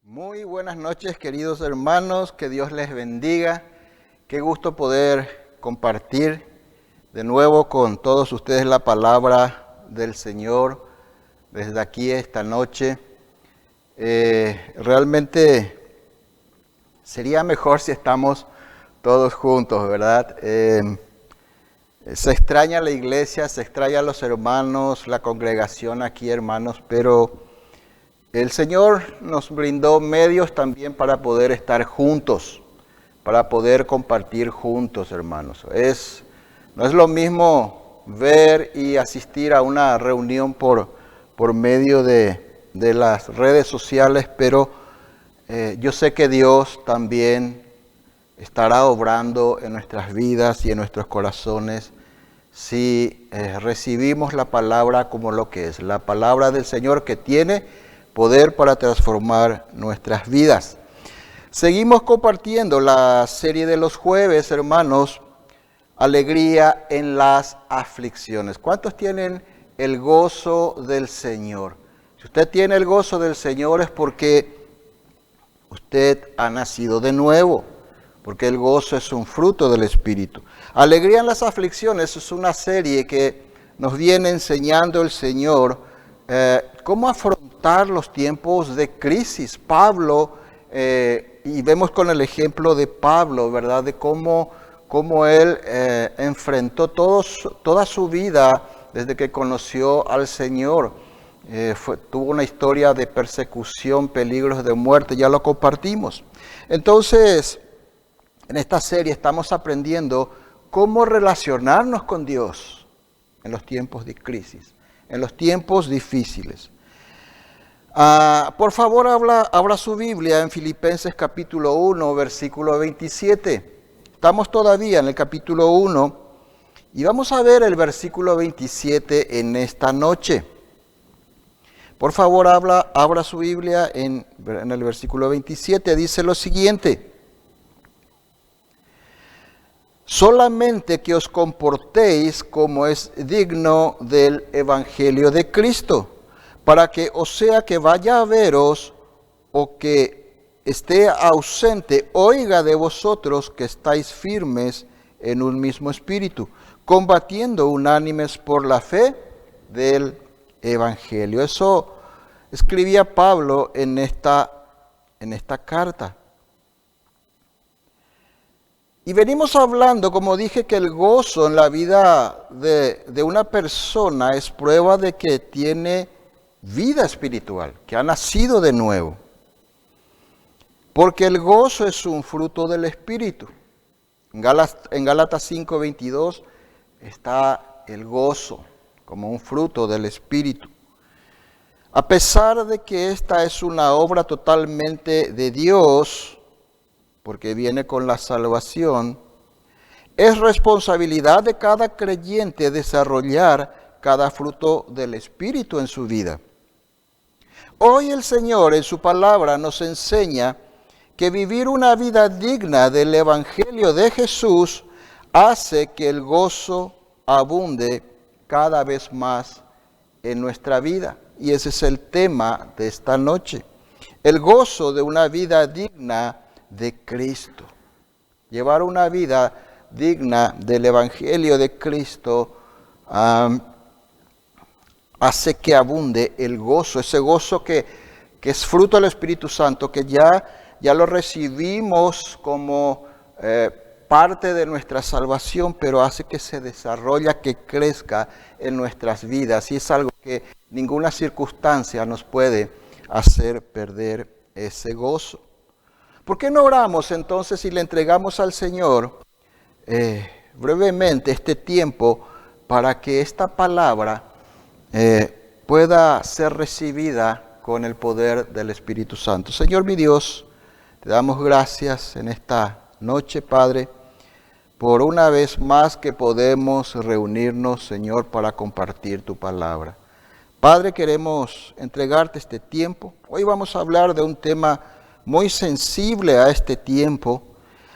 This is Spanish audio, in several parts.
Muy buenas noches, queridos hermanos, que Dios les bendiga. Qué gusto poder compartir de nuevo con todos ustedes la palabra del Señor desde aquí esta noche. Realmente sería mejor si estamos todos juntos, ¿verdad? Se extraña la iglesia, se extraña a los hermanos, la congregación aquí, hermanos, pero el Señor nos brindó medios también para poder estar juntos, para poder compartir juntos, hermanos. No es lo mismo ver y asistir a una reunión por medio de las redes sociales, pero yo sé que Dios también estará obrando en nuestras vidas y en nuestros corazones si recibimos la palabra como lo que es, la palabra del Señor que tiene poder para transformar nuestras vidas. Seguimos compartiendo la serie de los jueves, hermanos, alegría en las aflicciones. ¿Cuántos tienen el gozo del Señor? Si usted tiene el gozo del Señor es porque usted ha nacido de nuevo, porque el gozo es un fruto del Espíritu. Alegría en las aflicciones es una serie que nos viene enseñando el Señor cómo afrontar los tiempos de crisis. Pablo, y vemos con el ejemplo de Pablo, ¿verdad? De cómo él enfrentó toda su vida desde que conoció al Señor. Tuvo una historia de persecución, peligros de muerte, ya lo compartimos. Entonces, en esta serie estamos aprendiendo cómo relacionarnos con Dios en los tiempos de crisis, en los tiempos difíciles. Por favor, abra su Biblia en Filipenses capítulo 1, versículo 27. Estamos todavía en el capítulo 1 y vamos a ver el versículo 27 en esta noche. Por favor, abra su Biblia en el versículo 27. Dice lo siguiente: solamente que os comportéis como es digno del Evangelio de Cristo, para que, o sea que vaya a veros o que esté ausente, oiga de vosotros que estáis firmes en un mismo espíritu, combatiendo unánimes por la fe del Evangelio. Eso escribía Pablo en esta carta. Y venimos hablando, como dije, que el gozo en la vida de una persona es prueba de que tiene vida espiritual, que ha nacido de nuevo. Porque el gozo es un fruto del Espíritu. En Gálatas 5:22 está el gozo como un fruto del Espíritu. A pesar de que esta es una obra totalmente de Dios, porque viene con la salvación, es responsabilidad de cada creyente desarrollar cada fruto del Espíritu en su vida. Hoy el Señor en su palabra nos enseña que vivir una vida digna del Evangelio de Jesús hace que el gozo abunde cada vez más en nuestra vida. Y ese es el tema de esta noche. El gozo de una vida digna de Cristo. Llevar una vida digna del Evangelio de Cristo hace que abunde el gozo, ese gozo que es fruto del Espíritu Santo, que ya lo recibimos como parte de nuestra salvación, pero hace que se desarrolle, que crezca en nuestras vidas. Y es algo que ninguna circunstancia nos puede hacer perder ese gozo. ¿Por qué no oramos entonces y le entregamos al Señor brevemente este tiempo para que esta palabra pueda ser recibida con el poder del Espíritu Santo? Señor mi Dios, te damos gracias en esta noche, Padre, por una vez más que podemos reunirnos, Señor, para compartir tu palabra. Padre, queremos entregarte este tiempo. Hoy vamos a hablar de un tema muy sensible a este tiempo.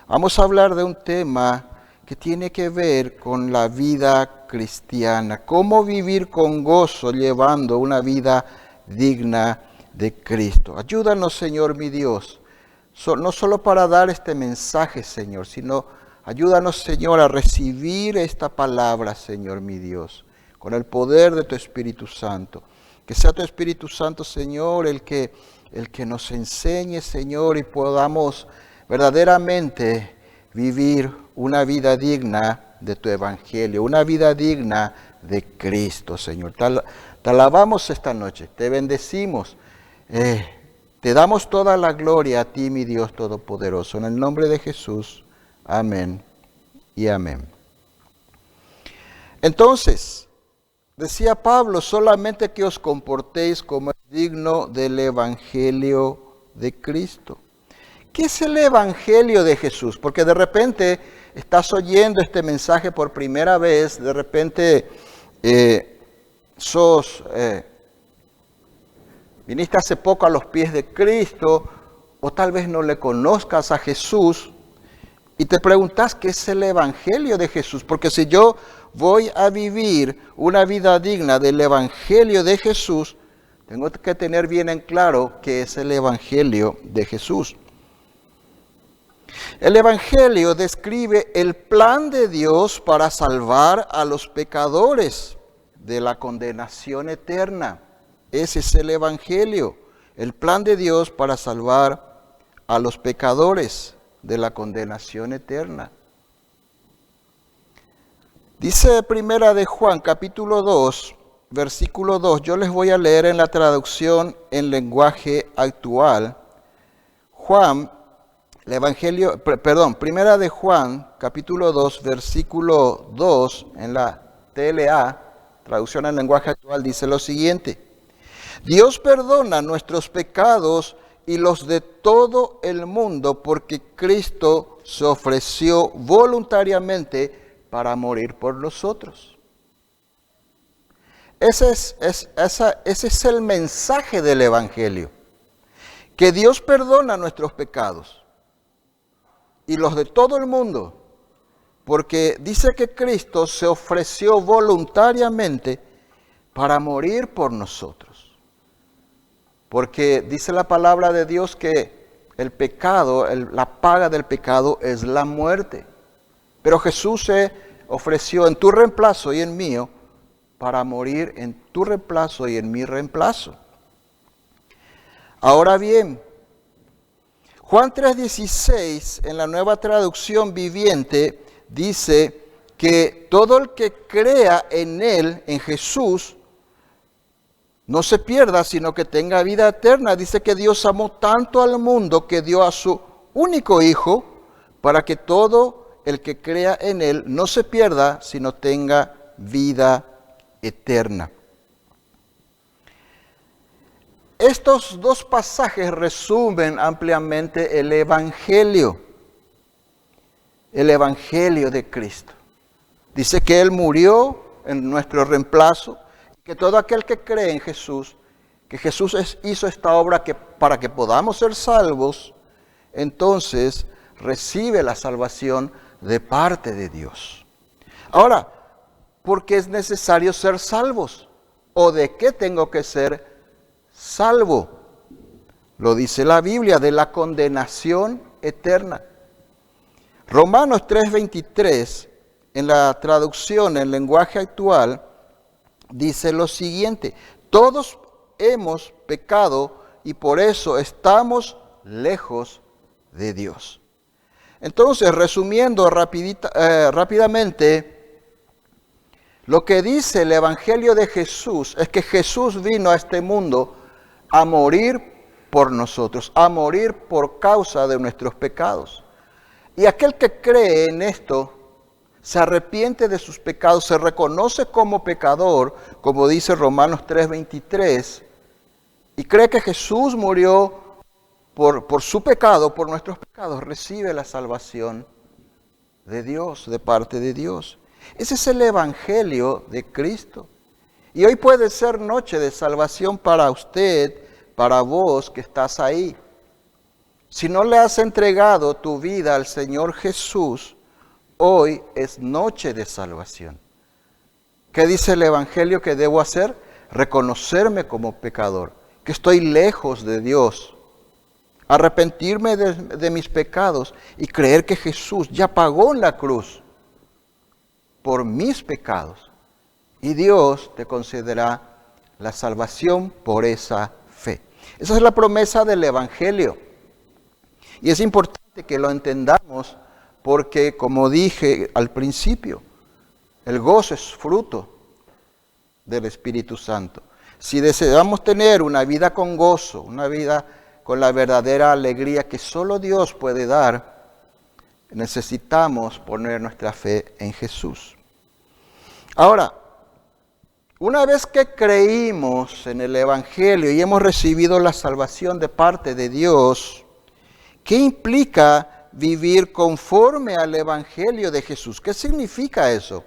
Vamos a hablar de un tema que tiene que ver con la vida cristiana. Cómo vivir con gozo llevando una vida digna de Cristo. Ayúdanos, Señor mi Dios, no solo para dar este mensaje, Señor, sino ayúdanos, Señor, a recibir esta palabra, Señor mi Dios, con el poder de tu Espíritu Santo. Que sea tu Espíritu Santo, Señor, el que nos enseñe, Señor, y podamos verdaderamente vivir una vida digna de tu Evangelio, una vida digna de Cristo, Señor. Te alabamos esta noche, te bendecimos, te damos toda la gloria a ti, mi Dios Todopoderoso. En el nombre de Jesús, amén y amén. Entonces, decía Pablo, solamente que os comportéis como es digno del Evangelio de Cristo. ¿Qué es el Evangelio de Jesús? Porque de repente estás oyendo este mensaje por primera vez, de repente viniste hace poco a los pies de Cristo, o tal vez no le conozcas a Jesús, y te preguntas qué es el Evangelio de Jesús. Porque si yo voy a vivir una vida digna del Evangelio de Jesús, tengo que tener bien en claro qué es el Evangelio de Jesús. El Evangelio describe el plan de Dios para salvar a los pecadores de la condenación eterna. Ese es el Evangelio, el plan de Dios para salvar a los pecadores de la condenación eterna. Dice Primera de Juan, capítulo 2, versículo 2. Yo les voy a leer en la traducción en lenguaje actual. Primera de Juan, capítulo 2, versículo 2, en la TLA, traducción en lenguaje actual, dice lo siguiente: Dios perdona nuestros pecados y los de todo el mundo, porque Cristo se ofreció voluntariamente para morir por nosotros. Ese es el mensaje del Evangelio, que Dios perdona nuestros pecados y los de todo el mundo, porque dice que Cristo se ofreció voluntariamente para morir por nosotros. Porque dice la palabra de Dios que el pecado, la paga del pecado es la muerte. Pero Jesús se ofreció en tu reemplazo y en mío para morir en tu reemplazo y en mi reemplazo. Ahora bien, Juan 3:16 en la Nueva Traducción Viviente dice que todo el que crea en Él, en Jesús, no se pierda, sino que tenga vida eterna. Dice que Dios amó tanto al mundo que dio a su único Hijo para que todo el que crea en Él no se pierda, sino tenga vida eterna. Estos dos pasajes resumen ampliamente el Evangelio de Cristo. Dice que Él murió en nuestro reemplazo, que todo aquel que cree en Jesús, que Jesús hizo esta obra para que podamos ser salvos, entonces recibe la salvación de parte de Dios. Ahora, ¿por qué es necesario ser salvos? ¿O de qué tengo que ser salvo? Lo dice la Biblia, de la condenación eterna. Romanos 3:23, en la traducción en lenguaje actual, dice lo siguiente: todos hemos pecado y por eso estamos lejos de Dios. Entonces, resumiendo rápidamente, lo que dice el Evangelio de Jesús es que Jesús vino a este mundo a morir por nosotros, a morir por causa de nuestros pecados. Y aquel que cree en esto, se arrepiente de sus pecados, se reconoce como pecador, como dice Romanos 3:23, y cree que Jesús murió por su pecado, por nuestros pecados, recibe la salvación de Dios, de parte de Dios. Ese es el Evangelio de Cristo. Y hoy puede ser noche de salvación para usted, para vos que estás ahí. Si no le has entregado tu vida al Señor Jesús, hoy es noche de salvación. ¿Qué dice el Evangelio que debo hacer? Reconocerme como pecador. que estoy lejos de Dios, arrepentirme de mis pecados y creer que Jesús ya pagó en la cruz por mis pecados. Y Dios te concederá la salvación por esa fe. Esa es la promesa del Evangelio. Y es importante que lo entendamos porque, como dije al principio, el gozo es fruto del Espíritu Santo. Si deseamos tener una vida con gozo, una vida con la verdadera alegría que solo Dios puede dar, necesitamos poner nuestra fe en Jesús. Ahora, una vez que creímos en el Evangelio y hemos recibido la salvación de parte de Dios, ¿qué implica vivir conforme al Evangelio de Jesús? ¿Qué significa eso?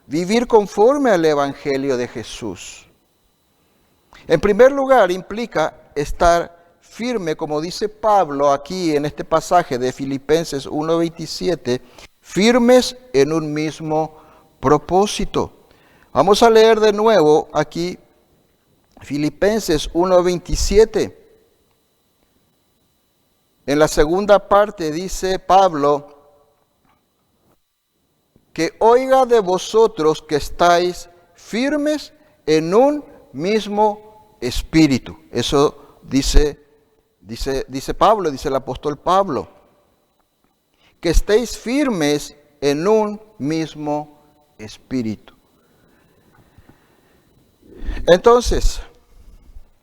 Vivir conforme al Evangelio de Jesús. En primer lugar, implica estar firme, como dice Pablo aquí en este pasaje de Filipenses 1:27, firmes en un mismo propósito. Vamos a leer de nuevo aquí Filipenses 1:27. En la segunda parte dice Pablo que oiga de vosotros que estáis firmes en un mismo espíritu. Eso dice Pablo, dice el apóstol Pablo. Que estéis firmes en un mismo espíritu. Entonces,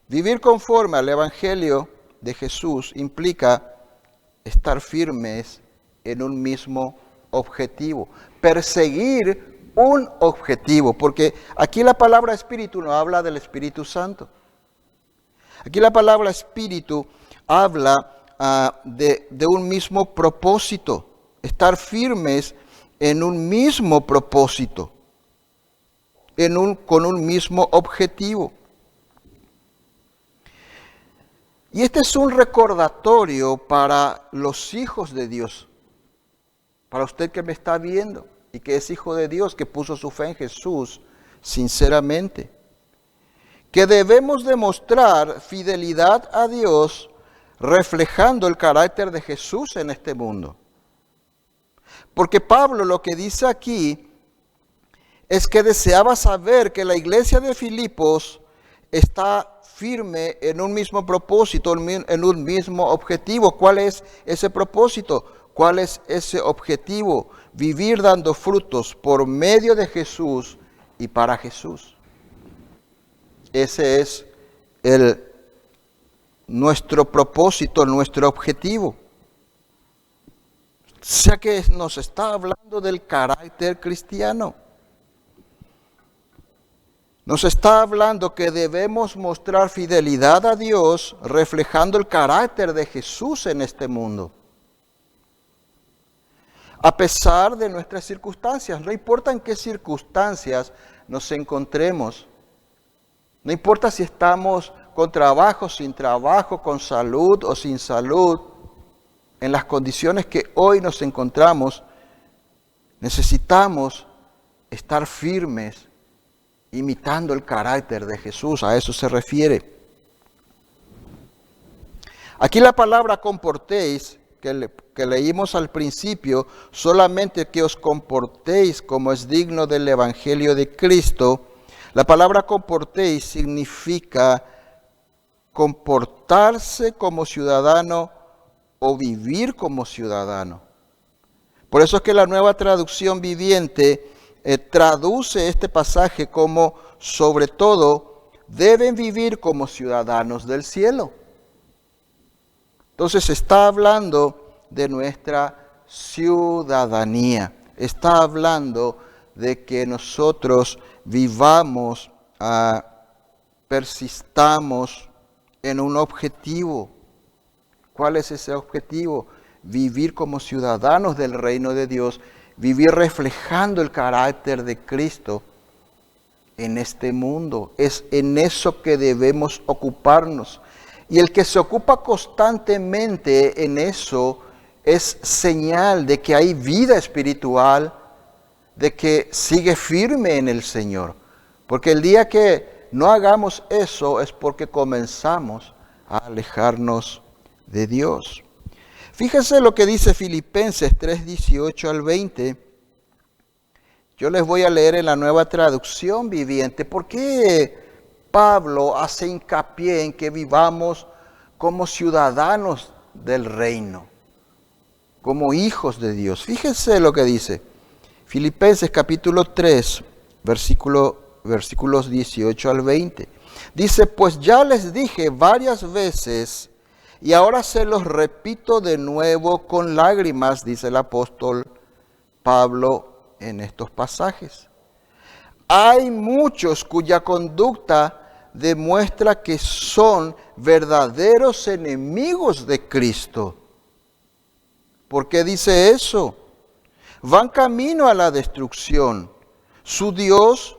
vivir conforme al Evangelio de Jesús implica estar firmes en un mismo objetivo, perseguir un objetivo, porque aquí la palabra espíritu no habla del Espíritu Santo. Aquí la palabra espíritu habla de un mismo propósito, estar firmes en un mismo propósito, con un mismo objetivo. Y este es un recordatorio para los hijos de Dios, para usted que me está viendo y que es hijo de Dios, que puso su fe en Jesús sinceramente, que debemos demostrar fidelidad a Dios reflejando el carácter de Jesús en este mundo. Porque Pablo lo que dice aquí es que deseaba saber que la iglesia de Filipos está firme en un mismo propósito, en un mismo objetivo. ¿Cuál es ese propósito? ¿Cuál es ese objetivo? Vivir dando frutos por medio de Jesús y para Jesús. Ese es nuestro propósito, nuestro objetivo. O sea que nos está hablando del carácter cristiano. Nos está hablando que debemos mostrar fidelidad a Dios reflejando el carácter de Jesús en este mundo. A pesar de nuestras circunstancias, no importa en qué circunstancias nos encontremos, no importa si estamos con trabajo, sin trabajo, con salud o sin salud, en las condiciones que hoy nos encontramos, necesitamos estar firmes, imitando el carácter de Jesús. A eso se refiere. Aquí la palabra comportéis, que leímos al principio, solamente que os comportéis como es digno del Evangelio de Cristo. La palabra comportéis significa comportarse como ciudadano o vivir como ciudadano. Por eso es que la Nueva Traducción Viviente traduce este pasaje como, sobre todo, deben vivir como ciudadanos del cielo. Entonces está hablando de nuestra ciudadanía, está hablando de que nosotros vivamos, persistamos en un objetivo. ¿Cuál es ese objetivo? Vivir como ciudadanos del reino de Dios, vivir reflejando el carácter de Cristo en este mundo. Es en eso que debemos ocuparnos. Y el que se ocupa constantemente en eso es señal de que hay vida espiritual, de que sigue firme en el Señor. Porque el día que no hagamos eso es porque comenzamos a alejarnos de Dios. Fíjense lo que dice Filipenses 3:18 al 20. Yo les voy a leer en la Nueva Traducción Viviente. ¿Por qué Pablo hace hincapié en que vivamos como ciudadanos del reino, como hijos de Dios? Fíjense lo que dice Filipenses capítulo 3, versículos 18 al 20. Dice, pues ya les dije varias veces, y ahora se los repito de nuevo con lágrimas, dice el apóstol Pablo en estos pasajes. Hay muchos cuya conducta demuestra que son verdaderos enemigos de Cristo. ¿Por qué dice eso? Van camino a la destrucción. Su Dios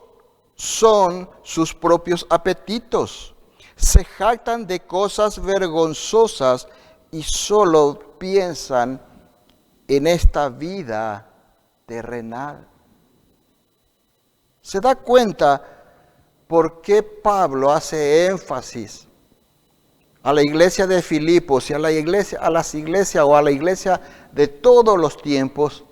son sus propios apetitos. Se jactan de cosas vergonzosas y solo piensan en esta vida terrenal. ¿Se da cuenta por qué Pablo hace énfasis a la iglesia de Filipos y a las iglesias o a la iglesia de todos los tiempos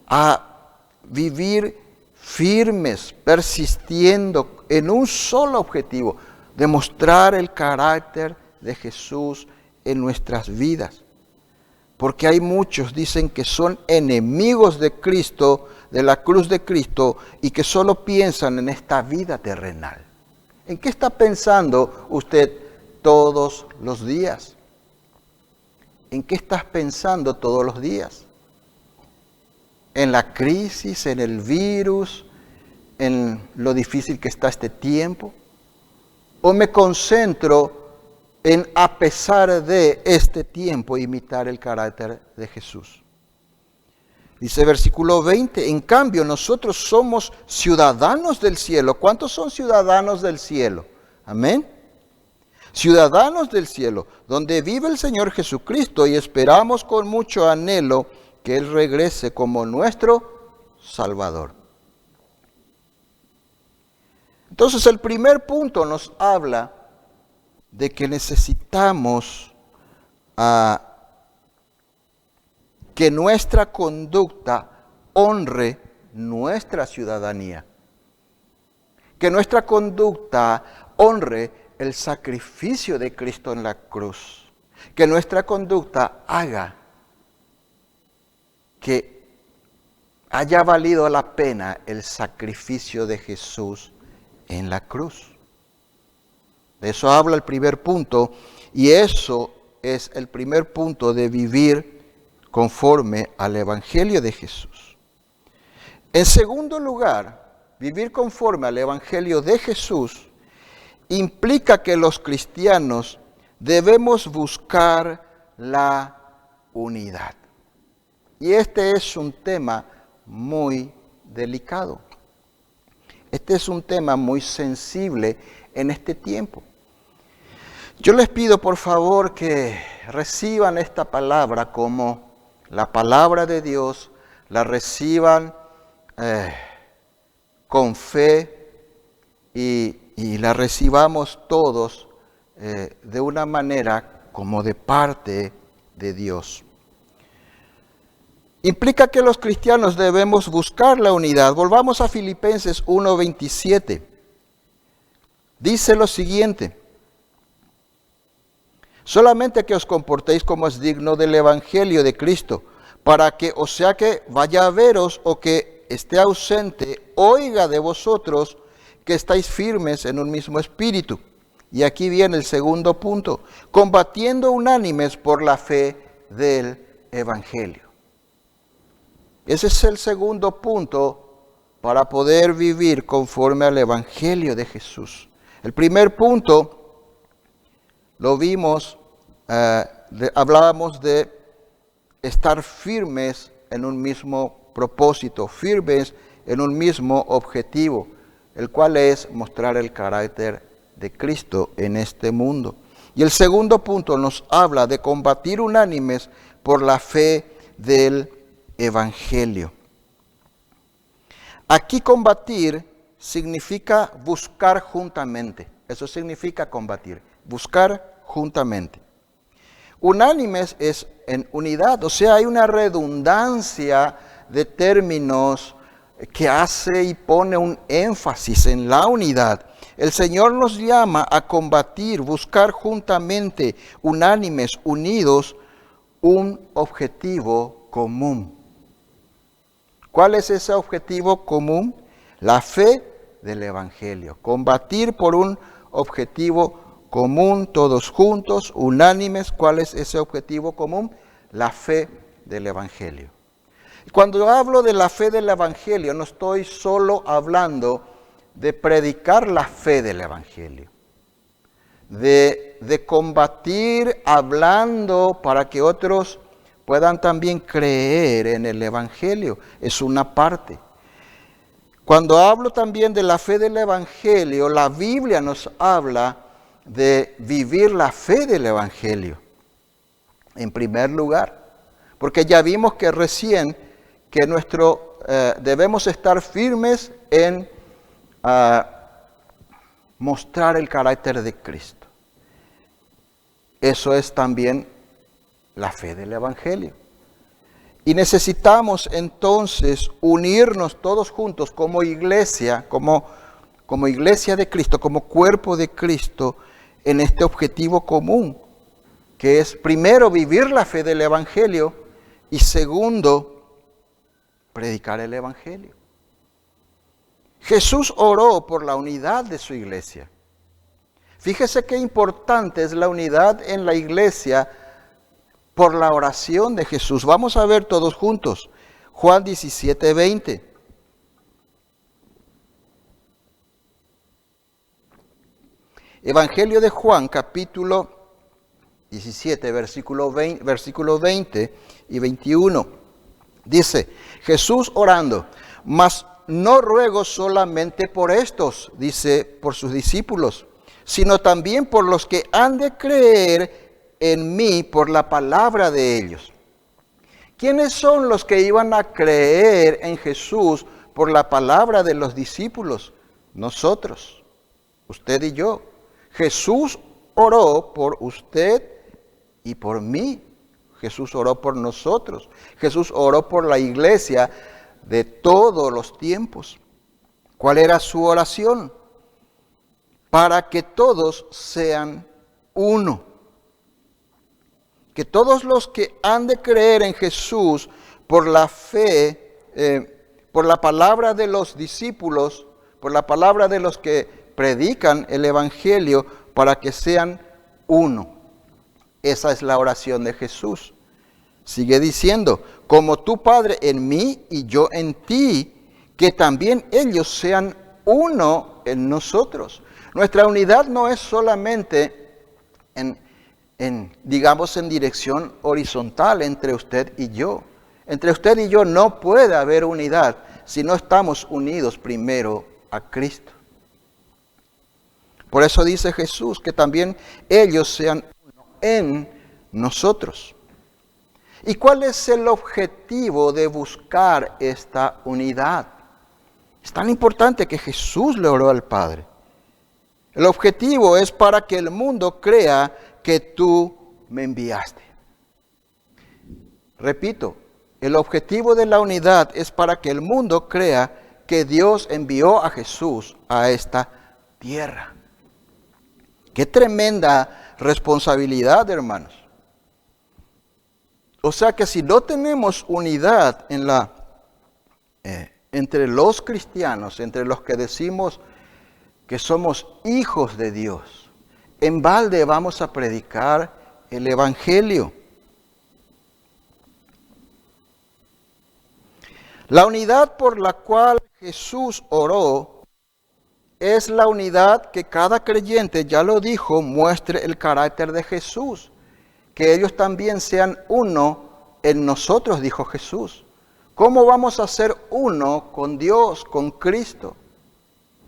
a vivir firmes, persistiendo en un solo objetivo, demostrar el carácter de Jesús en nuestras vidas? Porque hay muchos, dicen, que son enemigos de Cristo, de la cruz de Cristo, y que solo piensan en esta vida terrenal. ¿En qué está pensando usted todos los días? ¿En qué estás pensando todos los días? ¿En la crisis, en el virus, en lo difícil que está este tiempo? ¿O me concentro en, a pesar de este tiempo, imitar el carácter de Jesús? Dice versículo 20, en cambio nosotros somos ciudadanos del cielo. ¿Cuántos son ciudadanos del cielo? Amén. Ciudadanos del cielo, donde vive el Señor Jesucristo, y esperamos con mucho anhelo que Él regrese como nuestro Salvador. Entonces el primer punto nos habla de que necesitamos que nuestra conducta honre nuestra ciudadanía. Que nuestra conducta honre el sacrificio de Cristo en la cruz. Que nuestra conducta haga que haya valido la pena el sacrificio de Jesús en la cruz. De eso habla el primer punto, y eso es el primer punto de vivir conforme al Evangelio de Jesús. En segundo lugar, vivir conforme al Evangelio de Jesús implica que los cristianos debemos buscar la unidad. Y este es un tema muy delicado. Este es un tema muy sensible en este tiempo. Yo les pido por favor que reciban esta palabra como la palabra de Dios, la reciban con fe y la recibamos todos de una manera como de parte de Dios. Implica que los cristianos debemos buscar la unidad. Volvamos a Filipenses 1:27. Dice lo siguiente: solamente que os comportéis como es digno del Evangelio de Cristo, para que, o sea que vaya a veros o que esté ausente, oiga de vosotros que estáis firmes en un mismo espíritu. Y aquí viene el segundo punto: combatiendo unánimes por la fe del Evangelio. Ese es el segundo punto para poder vivir conforme al Evangelio de Jesús. El primer punto lo vimos, hablábamos de estar firmes en un mismo propósito, firmes en un mismo objetivo, el cual es mostrar el carácter de Cristo en este mundo. Y el segundo punto nos habla de combatir unánimes por la fe del Evangelio. Aquí combatir significa buscar juntamente. Eso significa combatir, buscar juntamente. Unánimes es en unidad, o sea, hay una redundancia de términos que hace y pone un énfasis en la unidad. El Señor nos llama a combatir, buscar juntamente, unánimes, unidos, un objetivo común. ¿Cuál es ese objetivo común? La fe del Evangelio. Combatir por un objetivo común, todos juntos, unánimes. ¿Cuál es ese objetivo común? La fe del Evangelio. Cuando hablo de la fe del Evangelio, no estoy solo hablando de predicar la fe del Evangelio, de combatir hablando para que otros puedan también creer en el Evangelio. Es una parte. Cuando hablo también de la fe del Evangelio, la Biblia nos habla de vivir la fe del Evangelio, en primer lugar. Porque ya vimos que recién que debemos estar firmes en mostrar el carácter de Cristo. Eso es también la fe del Evangelio. Y necesitamos entonces unirnos todos juntos como iglesia, como iglesia de Cristo, como cuerpo de Cristo, en este objetivo común, que es primero vivir la fe del Evangelio y segundo, predicar el Evangelio. Jesús oró por la unidad de su iglesia. Fíjese qué importante es la unidad en la iglesia por la oración de Jesús. Vamos a ver todos juntos. Juan 17:20. Evangelio de Juan, capítulo 17, versículo 20 y 21. Dice, Jesús orando, mas no ruego solamente por estos, dice, por sus discípulos, sino también por los que han de creer en mí por la palabra de ellos. ¿Quiénes son los que iban a creer en Jesús por la palabra de los discípulos? Nosotros, usted y yo. Jesús oró por usted y por mí. Jesús oró por nosotros. Jesús oró por la iglesia de todos los tiempos. ¿Cuál era su oración? Para que todos sean uno. Que todos los que han de creer en Jesús por la fe, por la palabra de los discípulos, por la palabra de los que predican el Evangelio, para que sean uno. Esa es la oración de Jesús. Sigue diciendo, como tu Padre en mí y yo en ti, que también ellos sean uno en nosotros. Nuestra unidad no es solamente digamos, en dirección horizontal entre usted y yo. Entre usted y yo no puede haber unidad si no estamos unidos primero a Cristo. Por eso dice Jesús que también ellos sean uno en nosotros. ¿Y cuál es el objetivo de buscar esta unidad? Es tan importante que Jesús le oró al Padre. El objetivo es para que el mundo crea que tú me enviaste. Repito, el objetivo de la unidad es para que el mundo crea que Dios envió a Jesús a esta tierra. Qué tremenda responsabilidad, hermanos. O sea que si no tenemos unidad entre los cristianos, entre los que decimos que somos hijos de Dios, en balde vamos a predicar el Evangelio. La unidad por la cual Jesús oró es la unidad que cada creyente, ya lo dijo, muestre el carácter de Jesús. Que ellos también sean uno en nosotros, dijo Jesús. ¿Cómo vamos a ser uno con Dios, con Cristo?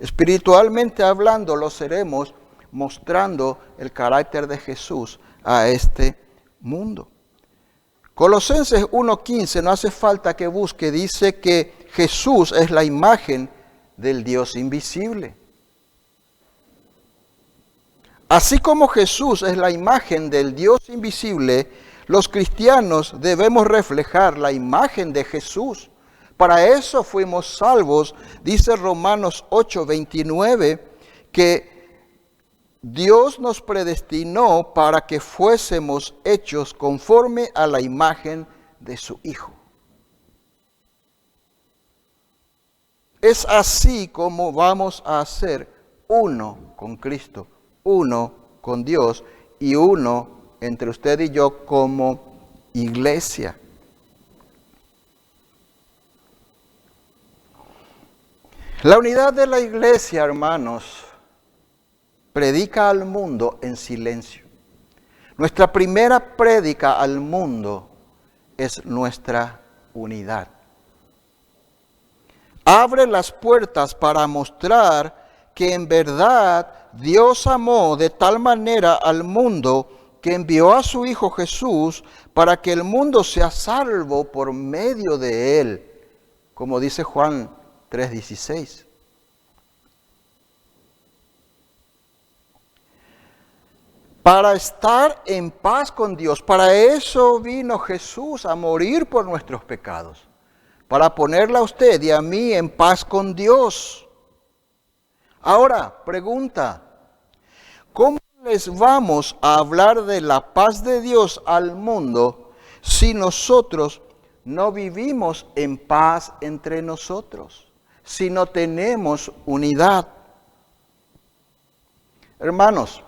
Espiritualmente hablando, lo seremos mostrando el carácter de Jesús a este mundo. Colosenses 1:15, no hace falta que busque, dice que Jesús es la imagen del Dios invisible. Así como Jesús es la imagen del Dios invisible, los cristianos debemos reflejar la imagen de Jesús. Para eso fuimos salvos, dice Romanos 8:29, que Dios nos predestinó para que fuésemos hechos conforme a la imagen de su Hijo. Es así como vamos a ser uno con Cristo, uno con Dios y uno entre usted y yo como iglesia. La unidad de la iglesia, hermanos, predica al mundo en silencio. Nuestra primera prédica al mundo es nuestra unidad. Abre las puertas para mostrar que en verdad Dios amó de tal manera al mundo que envió a su Hijo Jesús para que el mundo sea salvo por medio de él, como dice Juan 3:16. Para estar en paz con Dios, para eso vino Jesús a morir por nuestros pecados, para ponerla a usted y a mí en paz con Dios. Ahora, pregunta, ¿cómo les vamos a hablar de la paz de Dios al mundo si nosotros no vivimos en paz entre nosotros, si no tenemos unidad? Hermanos,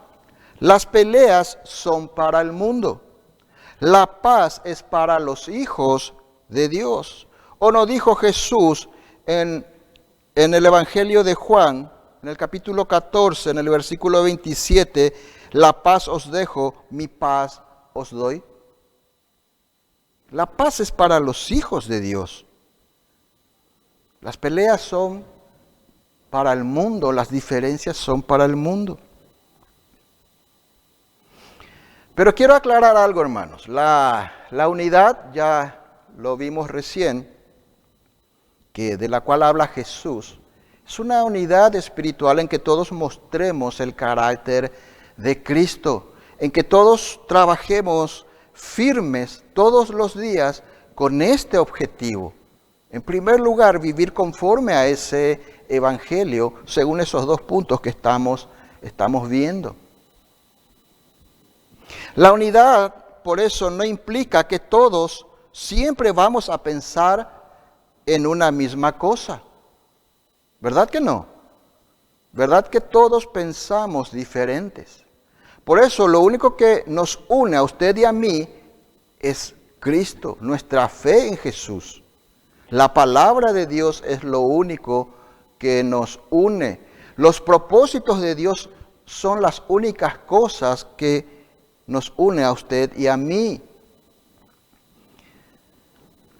las peleas son para el mundo. La paz es para los hijos de Dios. ¿O no dijo Jesús en el Evangelio de Juan, en el capítulo 14, en el versículo 27, la paz os dejo, mi paz os doy? La paz es para los hijos de Dios. Las peleas son para el mundo, las diferencias son para el mundo. Pero quiero aclarar algo, hermanos. La unidad, ya lo vimos recién, que de la cual habla Jesús, es una unidad espiritual en que todos mostremos el carácter de Cristo, en que todos trabajemos firmes todos los días con este objetivo. En primer lugar, vivir conforme a ese evangelio, según esos dos puntos que estamos viendo. La unidad, por eso, no implica que todos siempre vamos a pensar en una misma cosa. ¿Verdad que no? ¿Verdad que todos pensamos diferentes? Por eso, lo único que nos une a usted y a mí es Cristo, nuestra fe en Jesús. La palabra de Dios es lo único que nos une. Los propósitos de Dios son las únicas cosas que nos une a usted y a mí.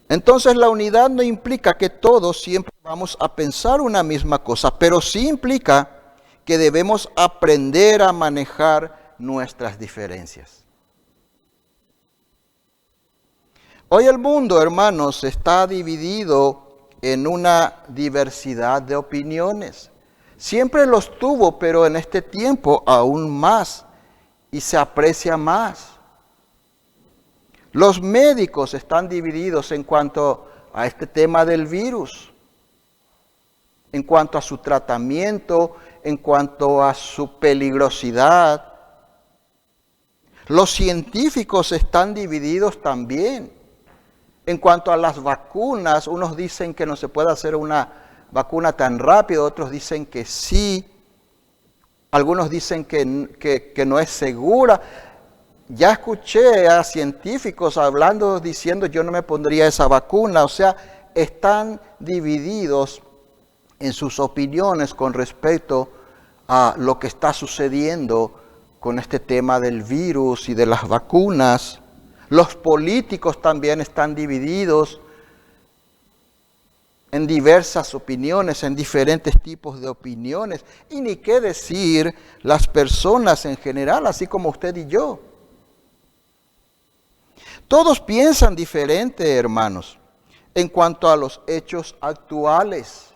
Entonces la unidad no implica que todos siempre vamos a pensar una misma cosa, pero sí implica que debemos aprender a manejar nuestras diferencias. Hoy el mundo, hermanos, está dividido en una diversidad de opiniones. Siempre los tuvo, pero en este tiempo aún más. Y se aprecia más. Los médicos están divididos en cuanto a este tema del virus, en cuanto a su tratamiento, en cuanto a su peligrosidad. Los científicos están divididos también. En cuanto a las vacunas, unos dicen que no se puede hacer una vacuna tan rápido, otros dicen que sí. Algunos dicen que no es segura. Ya escuché a científicos diciendo yo no me pondría esa vacuna. O sea, están divididos en sus opiniones con respecto a lo que está sucediendo con este tema del virus y de las vacunas. Los políticos también están divididos en diversas opiniones, en diferentes tipos de opiniones. Y ni qué decir las personas en general, así como usted y yo. Todos piensan diferente, hermanos, en cuanto a los hechos actuales.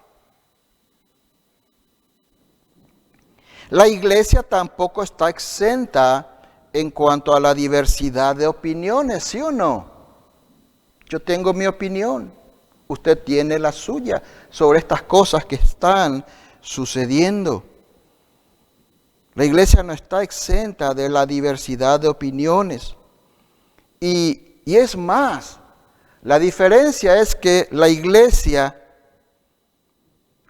La iglesia tampoco está exenta en cuanto a la diversidad de opiniones, ¿sí o no? Yo tengo mi opinión, usted tiene la suya sobre estas cosas que están sucediendo. La iglesia no está exenta de la diversidad de opiniones. Y es más, la diferencia es que la iglesia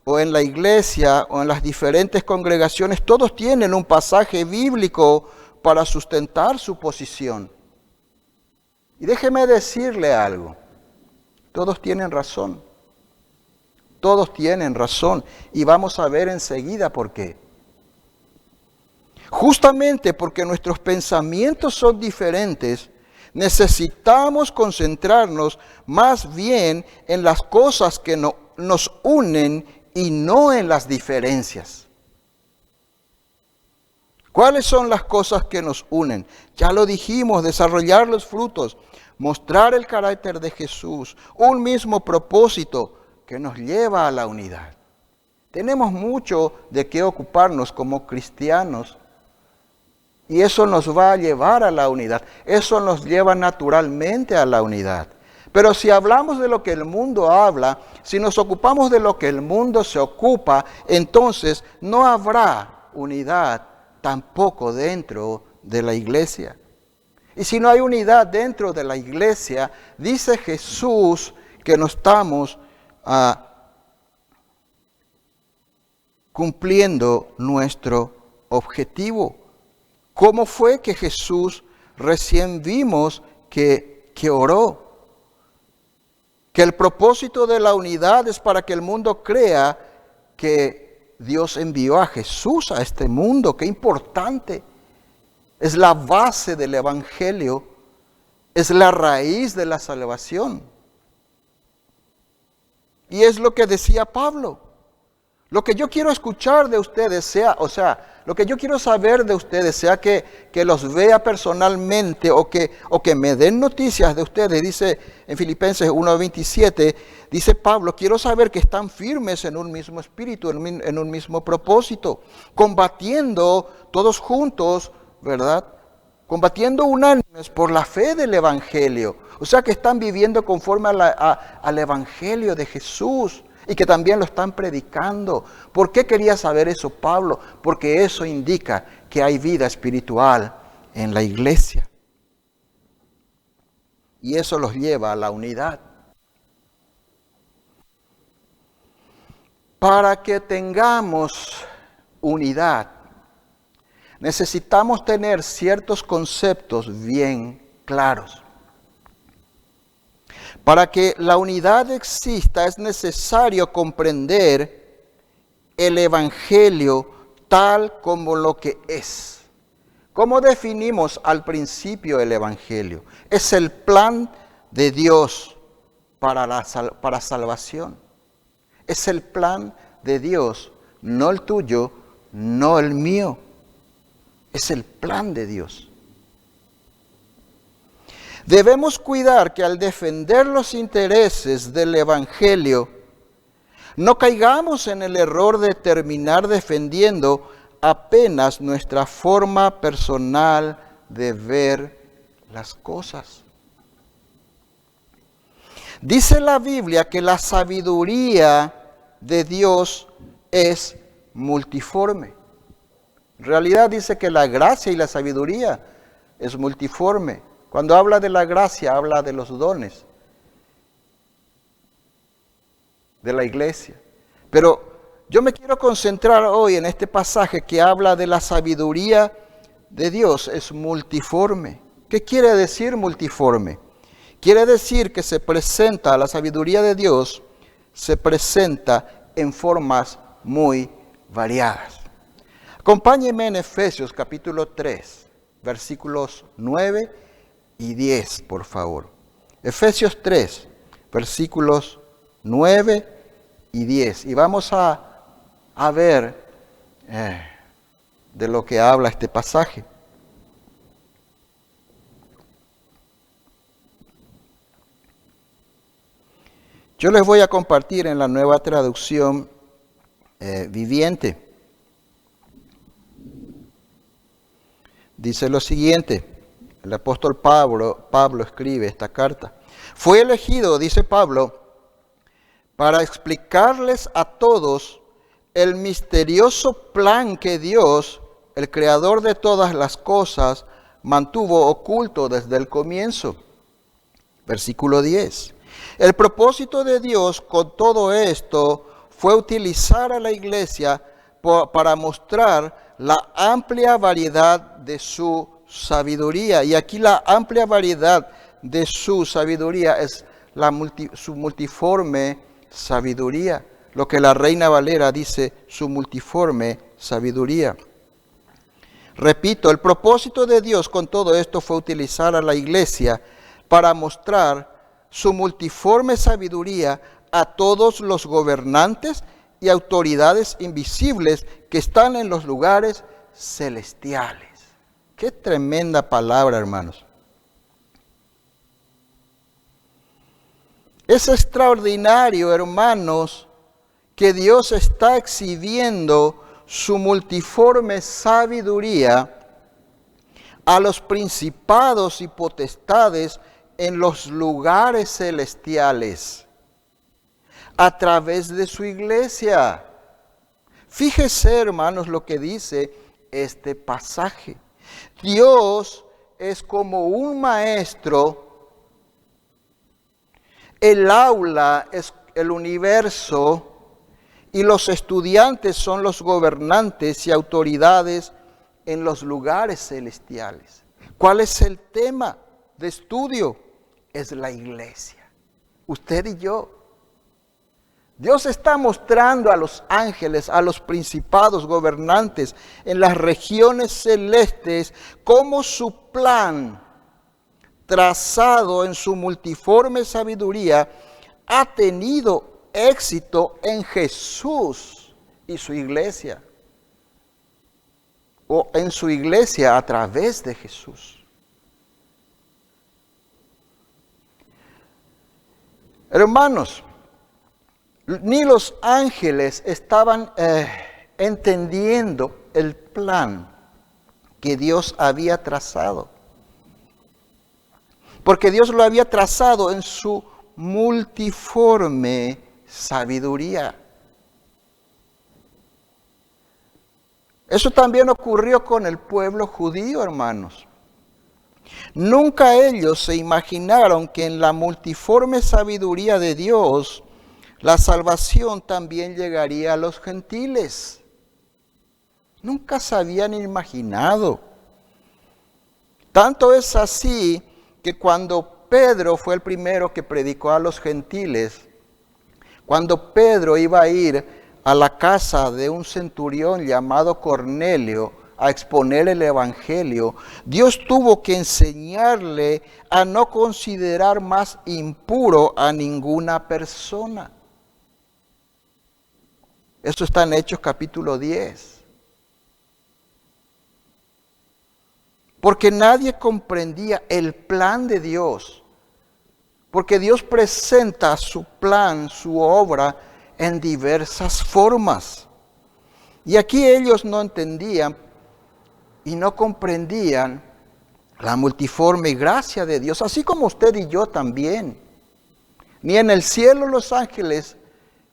o en las diferentes congregaciones, todos tienen un pasaje bíblico para sustentar su posición. Y déjeme decirle algo, todos tienen razón. Todos tienen razón y vamos a ver enseguida por qué. Justamente porque nuestros pensamientos son diferentes, necesitamos concentrarnos más bien en las cosas que nos unen y no en las diferencias. ¿Cuáles son las cosas que nos unen? Ya lo dijimos, desarrollar los frutos, mostrar el carácter de Jesús, un mismo propósito que nos lleva a la unidad. Tenemos mucho de qué ocuparnos como cristianos y eso nos va a llevar a la unidad. Eso nos lleva naturalmente a la unidad. Pero si hablamos de lo que el mundo habla, si nos ocupamos de lo que el mundo se ocupa, entonces no habrá unidad tampoco dentro de la iglesia. Y si no hay unidad dentro de la iglesia, dice Jesús que no estamos cumpliendo nuestro objetivo. ¿Cómo fue que Jesús recién vimos que oró? Que el propósito de la unidad es para que el mundo crea que Dios envió a Jesús a este mundo. ¡Qué importante! Es la base del Evangelio, es la raíz de la salvación. Y es lo que decía Pablo. Lo que yo quiero escuchar de ustedes lo que yo quiero saber de ustedes, sea que los vea personalmente o que me den noticias de ustedes, dice en Filipenses 1:27, dice Pablo, quiero saber que están firmes en un mismo espíritu, en un mismo propósito, combatiendo todos juntos, ¿verdad? Combatiendo unánimes por la fe del Evangelio. O sea que están viviendo conforme al Evangelio de Jesús. Y que también lo están predicando. ¿Por qué quería saber eso Pablo? Porque eso indica que hay vida espiritual en la iglesia. Y eso los lleva a la unidad. Para que tengamos unidad, necesitamos tener ciertos conceptos bien claros. Para que la unidad exista es necesario comprender el Evangelio tal como lo que es. ¿Cómo definimos al principio el Evangelio? Es el plan de Dios para salvación. Es el plan de Dios, no el tuyo, no el mío. Es el plan de Dios. Debemos cuidar que al defender los intereses del Evangelio, no caigamos en el error de terminar defendiendo apenas nuestra forma personal de ver las cosas. Dice la Biblia que la sabiduría de Dios es multiforme. En realidad dice que la gracia y la sabiduría es multiforme. Cuando habla de la gracia, habla de los dones de la iglesia. Pero yo me quiero concentrar hoy en este pasaje que habla de la sabiduría de Dios. Es multiforme. ¿Qué quiere decir multiforme? Quiere decir que la sabiduría de Dios se presenta en formas muy variadas. Acompáñenme en Efesios capítulo 3, versículos 9 y 10, por favor. Efesios 3, versículos 9 y 10. Y vamos a ver de lo que habla este pasaje. Yo les voy a compartir en la Nueva Traducción Viviente. dice lo siguiente. El apóstol Pablo escribe esta carta. Fue elegido, dice Pablo, para explicarles a todos el misterioso plan que Dios, el creador de todas las cosas, mantuvo oculto desde el comienzo. Versículo 10. El propósito de Dios con todo esto fue utilizar a la iglesia para mostrar la amplia variedad de su sabiduría. Y aquí la amplia variedad de su sabiduría es su multiforme sabiduría. Lo que la Reina Valera dice, su multiforme sabiduría. Repito, el propósito de Dios con todo esto fue utilizar a la iglesia para mostrar su multiforme sabiduría a todos los gobernantes y autoridades invisibles que están en los lugares celestiales. Qué tremenda palabra, hermanos. Es extraordinario, hermanos, que Dios está exhibiendo su multiforme sabiduría a los principados y potestades en los lugares celestiales a través de su iglesia. Fíjese, hermanos, lo que dice este pasaje. Dios es como un maestro, el aula es el universo y los estudiantes son los gobernantes y autoridades en los lugares celestiales. ¿Cuál es el tema de estudio? Es la iglesia, usted y yo. Dios está mostrando a los ángeles, a los principados gobernantes en las regiones celestes, cómo su plan, trazado en su multiforme sabiduría, ha tenido éxito en Jesús y su iglesia, o en su iglesia a través de Jesús. Hermanos, ni los ángeles estaban entendiendo el plan que Dios había trazado. Porque Dios lo había trazado en su multiforme sabiduría. Eso también ocurrió con el pueblo judío, hermanos. Nunca ellos se imaginaron que en la multiforme sabiduría de Dios, la salvación también llegaría a los gentiles. Nunca se habían imaginado. Tanto es así que cuando Pedro fue el primero que predicó a los gentiles, cuando Pedro iba a ir a la casa de un centurión llamado Cornelio a exponer el evangelio, Dios tuvo que enseñarle a no considerar más impuro a ninguna persona. Esto está en Hechos capítulo 10. Porque nadie comprendía el plan de Dios. Porque Dios presenta su plan, su obra, en diversas formas. Y aquí ellos no entendían y no comprendían la multiforme gracia de Dios, así como usted y yo también. Ni en el cielo los ángeles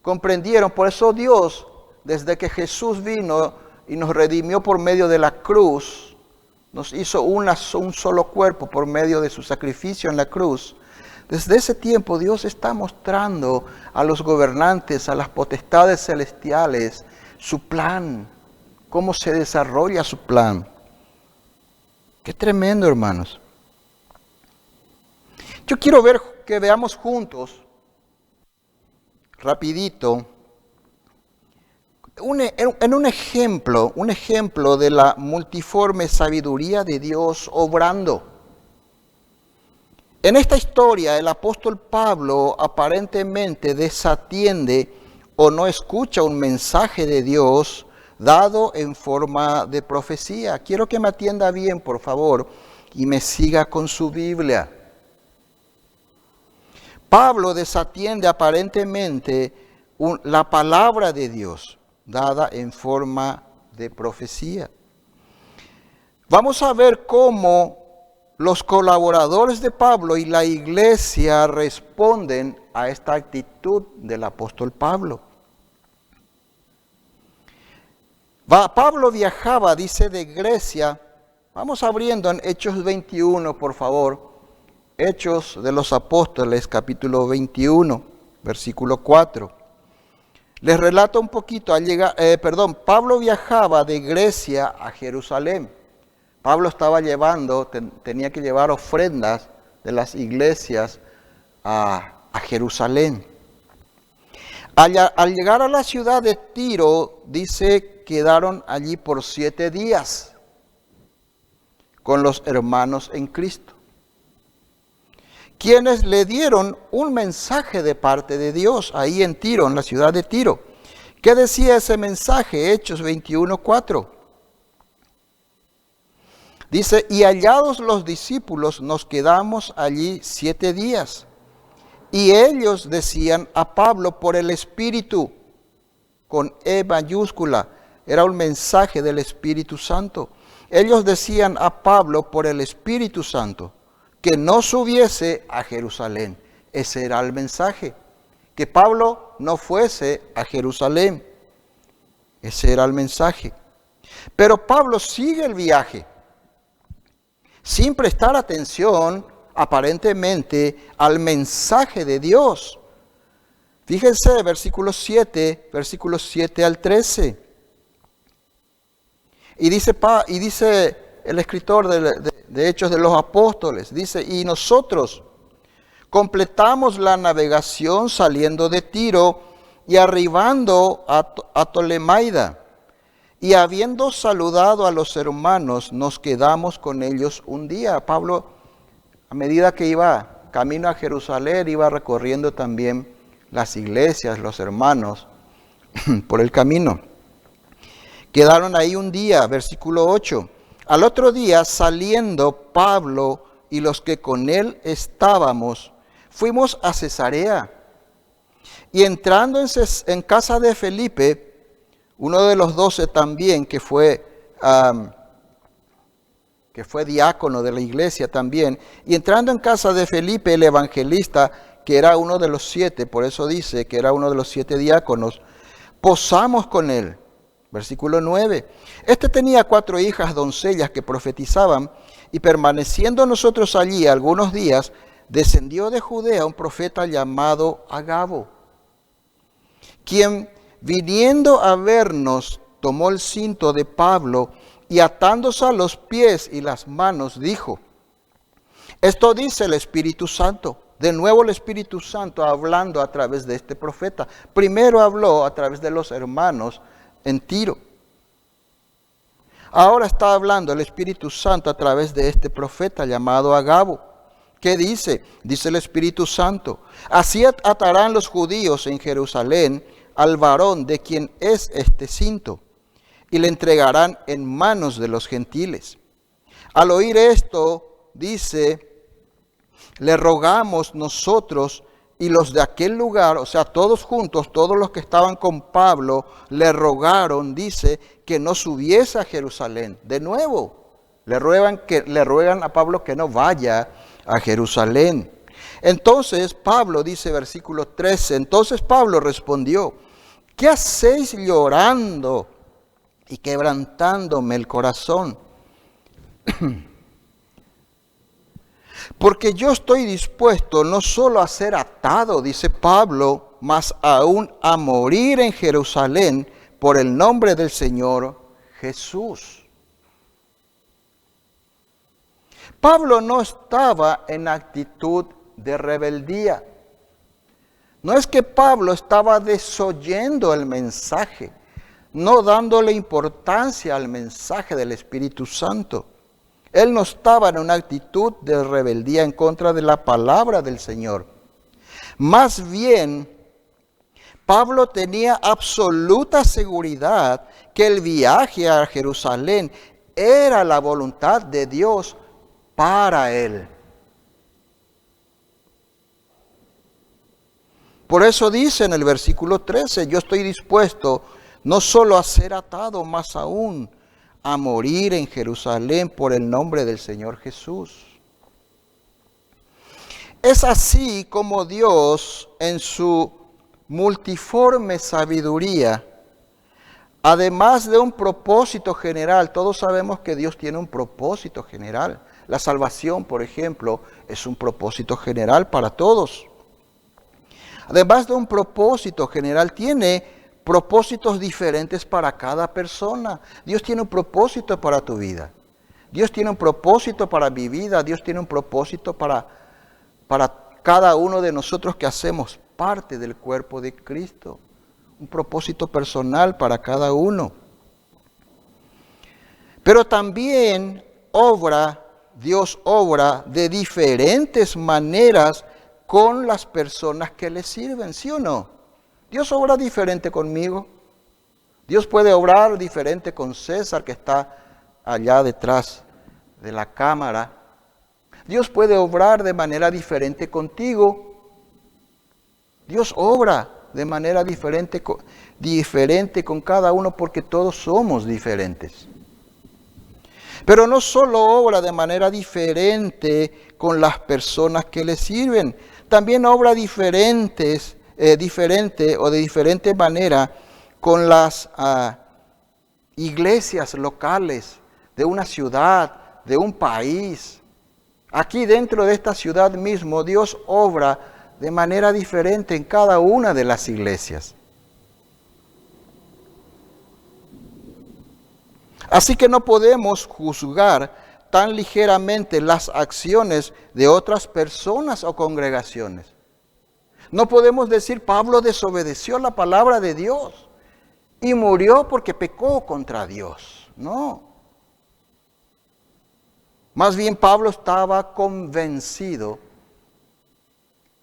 comprendieron. Por eso Dios, desde que Jesús vino y nos redimió por medio de la cruz, nos hizo un solo cuerpo por medio de su sacrificio en la cruz. Desde ese tiempo Dios está mostrando a los gobernantes, a las potestades celestiales, su plan, cómo se desarrolla su plan. Qué tremendo, hermanos. Yo quiero que veamos juntos, rapidito, en un ejemplo de la multiforme sabiduría de Dios obrando. En esta historia, el apóstol Pablo aparentemente desatiende o no escucha un mensaje de Dios dado en forma de profecía. Quiero que me atienda bien, por favor, y me siga con su Biblia. Pablo desatiende aparentemente la palabra de Dios dada en forma de profecía. vamos a ver cómo los colaboradores de Pablo y la iglesia responden a esta actitud del apóstol Pablo. Pablo viajaba, dice, de Grecia. Vamos abriendo en Hechos 21, por favor. Hechos de los Apóstoles, capítulo 21, versículo 4. Les relato un poquito. Pablo viajaba de Grecia a Jerusalén. Pablo estaba tenía que llevar ofrendas de las iglesias a Jerusalén. Al llegar a la ciudad de Tiro, dice, quedaron allí por 7 días con los hermanos en Cristo, quienes le dieron un mensaje de parte de Dios ahí en Tiro, en la ciudad de Tiro. ¿Qué decía ese mensaje? Hechos 21:4. Dice, y hallados los discípulos, nos quedamos allí 7 días. Y ellos decían a Pablo por el Espíritu, con E mayúscula, era un mensaje del Espíritu Santo. Ellos decían a Pablo por el Espíritu Santo que no subiese a Jerusalén. Ese era el mensaje, que Pablo no fuese a Jerusalén. Ese era el mensaje. Pero Pablo sigue el viaje, sin prestar atención aparentemente al mensaje de Dios. Fíjense, versículos 7 al 13. Y dice el escritor de Hechos de los Apóstoles, dice, y nosotros completamos la navegación saliendo de Tiro y arribando a Tolemaida. Y habiendo saludado a los hermanos, nos quedamos con ellos un día. Pablo, a medida que iba camino a Jerusalén, iba recorriendo también las iglesias, los hermanos, por el camino. Quedaron ahí un día, versículo 8. Al otro día, saliendo Pablo y los que con él estábamos, fuimos a Cesarea. Y entrando en casa de Felipe, uno de los 12 también, que fue diácono de la iglesia también, y entrando en casa de Felipe, el evangelista, que era uno de los 7, por eso dice que era uno de los 7 diáconos, posamos con él. Versículo 9. Este tenía 4 hijas doncellas que profetizaban, y permaneciendo nosotros allí algunos días, descendió de Judea un profeta llamado Agabo, quien viniendo a vernos tomó el cinto de Pablo y atándose a los pies y las manos dijo, esto dice el Espíritu Santo. De nuevo el Espíritu Santo hablando a través de este profeta. Primero habló a través de los hermanos en Tiro. Ahora está hablando el Espíritu Santo a través de este profeta llamado Agabo. ¿Qué dice? Dice el Espíritu Santo. Así atarán los judíos en Jerusalén al varón de quien es este cinto, y le entregarán en manos de los gentiles. Al oír esto, dice, le rogamos nosotros y los de aquel lugar, o sea, todos juntos, todos los que estaban con Pablo, le rogaron, dice, que no subiese a Jerusalén. De nuevo, le ruegan a Pablo que no vaya a Jerusalén. Entonces Pablo, dice versículo 13, entonces Pablo respondió, ¿qué hacéis llorando y quebrantándome el corazón? Porque yo estoy dispuesto no solo a ser atado, dice Pablo, mas aún a morir en Jerusalén por el nombre del Señor Jesús. Pablo no estaba en actitud de rebeldía. No es que Pablo estaba desoyendo el mensaje, no dándole importancia al mensaje del Espíritu Santo. Él no estaba en una actitud de rebeldía en contra de la palabra del Señor. Más bien, Pablo tenía absoluta seguridad que el viaje a Jerusalén era la voluntad de Dios para él. Por eso dice en el versículo 13, yo estoy dispuesto no solo a ser atado, más aún a morir en Jerusalén por el nombre del Señor Jesús. Es así como Dios, en su multiforme sabiduría, además de un propósito general, todos sabemos que Dios tiene un propósito general. La salvación, por ejemplo, es un propósito general para todos. Además de un propósito general, tiene propósitos diferentes para cada persona. Dios tiene un propósito para tu vida. Dios tiene un propósito para mi vida. Dios tiene un propósito para cada uno de nosotros que hacemos parte del cuerpo de Cristo. Un propósito personal para cada uno. Pero también Dios obra de diferentes maneras con las personas que le sirven, ¿sí o no? Dios obra diferente conmigo. Dios puede obrar diferente con César, que está allá detrás de la cámara. Dios puede obrar de manera diferente contigo. Dios obra de manera diferente con cada uno porque todos somos diferentes. Pero no solo obra de manera diferente con las personas que le sirven, también obra diferente o de diferente manera con las iglesias locales de una ciudad, de un país. Aquí dentro de esta ciudad mismo, Dios obra de manera diferente en cada una de las iglesias. Así que no podemos juzgar tan ligeramente las acciones de otras personas o congregaciones. No podemos decir, Pablo desobedeció la palabra de Dios y murió porque pecó contra Dios. No. Más bien Pablo estaba convencido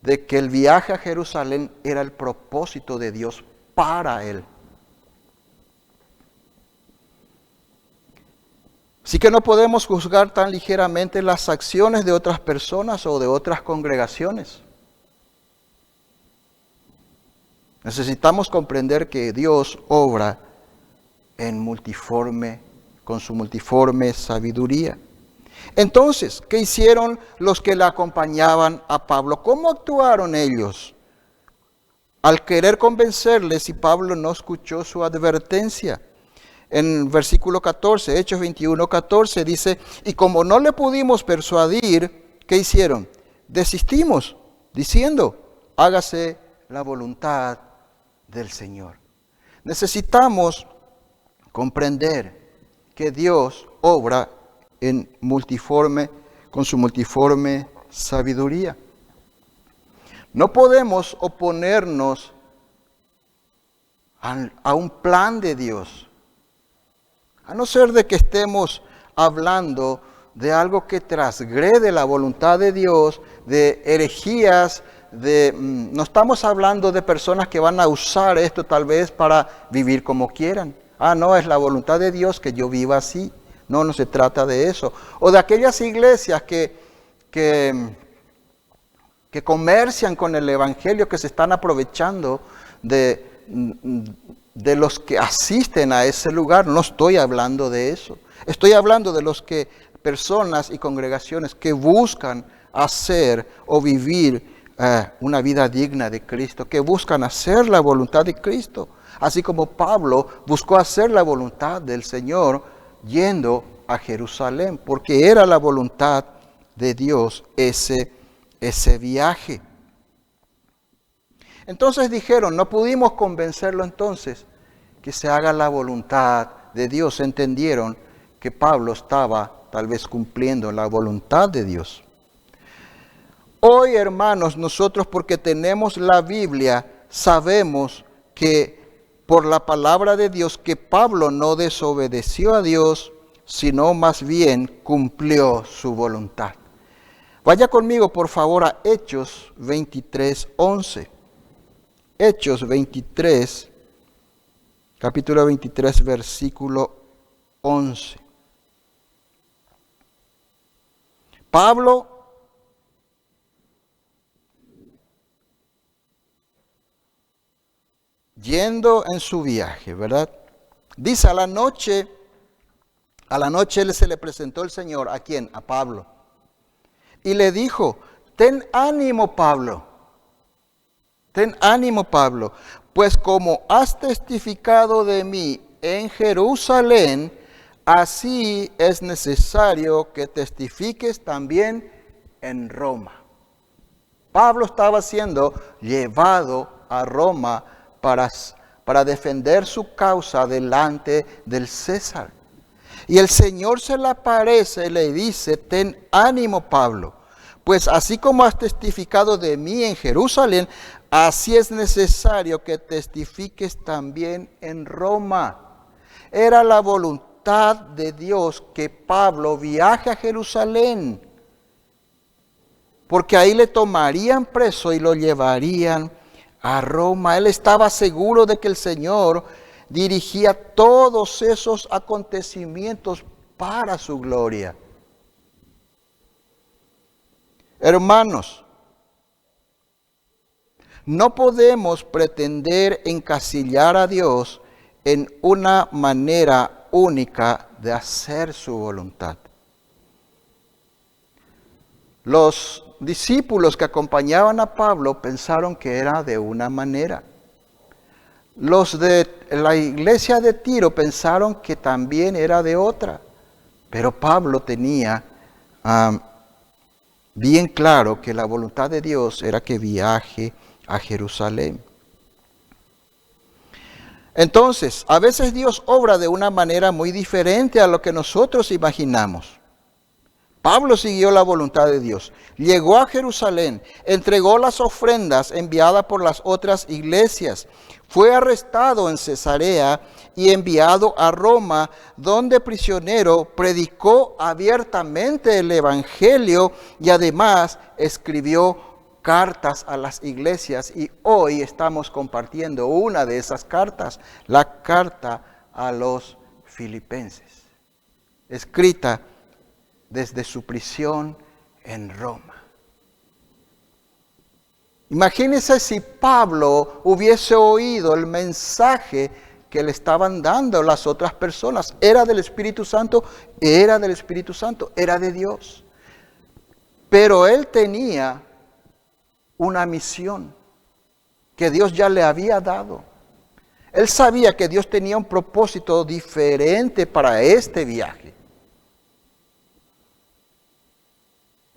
de que el viaje a Jerusalén era el propósito de Dios para él. Así que no podemos juzgar tan ligeramente las acciones de otras personas o de otras congregaciones. Necesitamos comprender que Dios obra con su multiforme sabiduría. Entonces, ¿qué hicieron los que le acompañaban a Pablo? ¿Cómo actuaron ellos al querer convencerles y Pablo no escuchó su advertencia? En versículo 14, Hechos 21, 14 dice, y como no le pudimos persuadir, ¿qué hicieron? Desistimos, diciendo, hágase la voluntad del Señor. Necesitamos comprender que Dios obra con su multiforme sabiduría. No podemos oponernos a un plan de Dios, a no ser de que estemos hablando de algo que transgrede la voluntad de Dios, de herejías, no estamos hablando de personas que van a usar esto tal vez para vivir como quieran. No, es la voluntad de Dios que yo viva así. No se trata de eso. O de aquellas iglesias que comercian con el evangelio, que se están aprovechando de los que asisten a ese lugar. No estoy hablando de eso. Estoy hablando de personas y congregaciones que buscan hacer o vivir una vida digna de Cristo, que buscan hacer la voluntad de Cristo. Así como Pablo buscó hacer la voluntad del Señor yendo a Jerusalén, porque era la voluntad de Dios ese viaje. Entonces dijeron, no pudimos convencerlo entonces que se haga la voluntad de Dios. Entendieron que Pablo estaba tal vez cumpliendo la voluntad de Dios. Hoy, hermanos, nosotros porque tenemos la Biblia, sabemos que por la palabra de Dios que Pablo no desobedeció a Dios, sino más bien cumplió su voluntad. Vaya conmigo, por favor, a Hechos 23:11. Hechos 23, capítulo 23, versículo 11. Pablo yendo en su viaje, ¿verdad? Dice, a la noche A la noche se le presentó el Señor, ¿a quién? A Pablo. Y le dijo, ten ánimo, Pablo. Ten ánimo, Pablo, pues como has testificado de mí en Jerusalén, así es necesario que testifiques también en Roma. Pablo estaba siendo llevado a Roma para defender su causa delante del César. Y el Señor se le aparece y le dice, ten ánimo, Pablo, pues así como has testificado de mí en Jerusalén, así es necesario que testifiques también en Roma. Era la voluntad de Dios que Pablo viaje a Jerusalén, porque ahí le tomarían preso y lo llevarían a Roma. Él estaba seguro de que el Señor dirigía todos esos acontecimientos para su gloria. Hermanos, no podemos pretender encasillar a Dios en una manera única de hacer su voluntad. Los discípulos que acompañaban a Pablo pensaron que era de una manera. Los de la iglesia de Tiro pensaron que también era de otra. Pero Pablo tenía bien claro que la voluntad de Dios era que viaje a Jerusalén. Entonces, a veces Dios obra de una manera muy diferente a lo que nosotros imaginamos. Pablo siguió la voluntad de Dios, llegó a Jerusalén, entregó las ofrendas enviadas por las otras iglesias, fue arrestado en Cesarea y enviado a Roma, donde prisionero predicó abiertamente el Evangelio y además escribió cartas a las iglesias. Y hoy estamos compartiendo una de esas cartas, la carta a los Filipenses, escrita desde su prisión en Roma. Imagínense si Pablo hubiese oído el mensaje que le estaban dando las otras personas. Era del Espíritu Santo, era de Dios. Pero él tenía una misión que Dios ya le había dado. Él sabía que Dios tenía un propósito diferente para este viaje.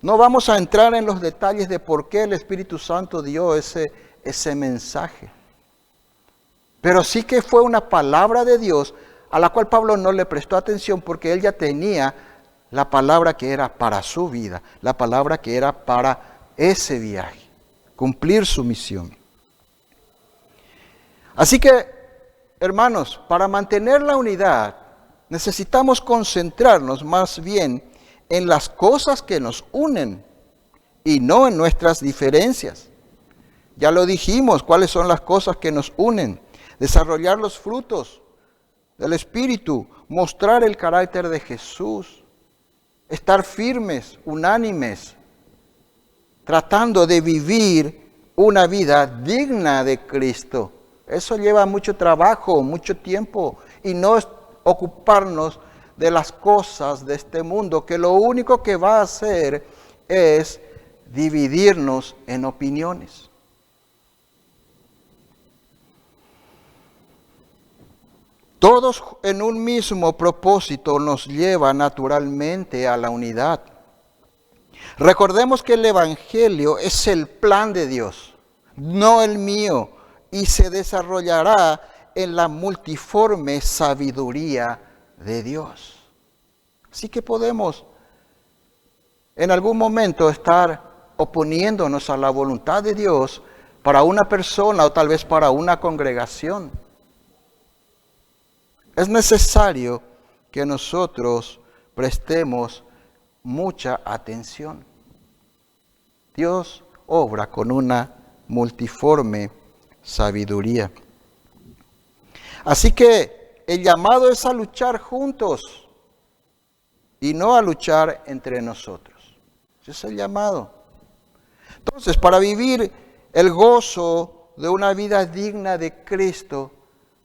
No vamos a entrar en los detalles de por qué el Espíritu Santo dio ese mensaje. Pero sí que fue una palabra de Dios a la cual Pablo no le prestó atención porque él ya tenía la palabra que era para su vida, la palabra que era para ese viaje, cumplir su misión. Así que, hermanos, para mantener la unidad necesitamos concentrarnos más bien en las cosas que nos unen y no en nuestras diferencias. Ya lo dijimos, cuáles son las cosas que nos unen. Desarrollar los frutos del Espíritu, mostrar el carácter de Jesús, estar firmes, unánimes, tratando de vivir una vida digna de Cristo. Eso lleva mucho trabajo, mucho tiempo, y no es ocuparnos de las cosas de este mundo, que lo único que va a hacer es dividirnos en opiniones. Todos en un mismo propósito nos lleva naturalmente a la unidad. Recordemos que el Evangelio es el plan de Dios, no el mío, y se desarrollará en la multiforme sabiduría de Dios. Así que podemos en algún momento estar oponiéndonos a la voluntad de Dios para una persona o tal vez para una congregación. Es necesario que nosotros prestemos mucha atención. Dios obra con una multiforme sabiduría. Así que el llamado es a luchar juntos y no a luchar entre nosotros. Ese es el llamado. Entonces, para vivir el gozo de una vida digna de Cristo,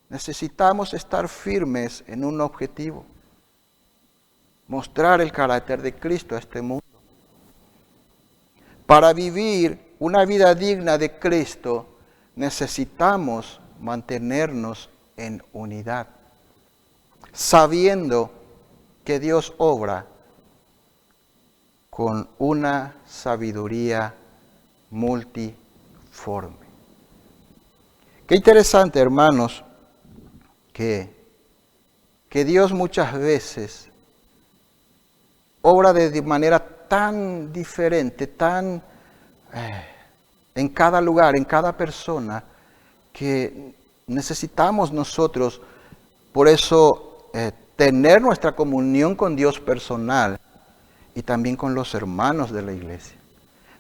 necesitamos estar firmes en un objetivo. mostrar el carácter de Cristo a este mundo. Para vivir una vida digna de Cristo, necesitamos mantenernos en unidad, sabiendo que Dios obra con una sabiduría multiforme. Qué interesante, hermanos, que Dios muchas veces obra de manera tan diferente, tan en cada lugar, en cada persona, que necesitamos nosotros, por eso, tener nuestra comunión con Dios personal y también con los hermanos de la iglesia.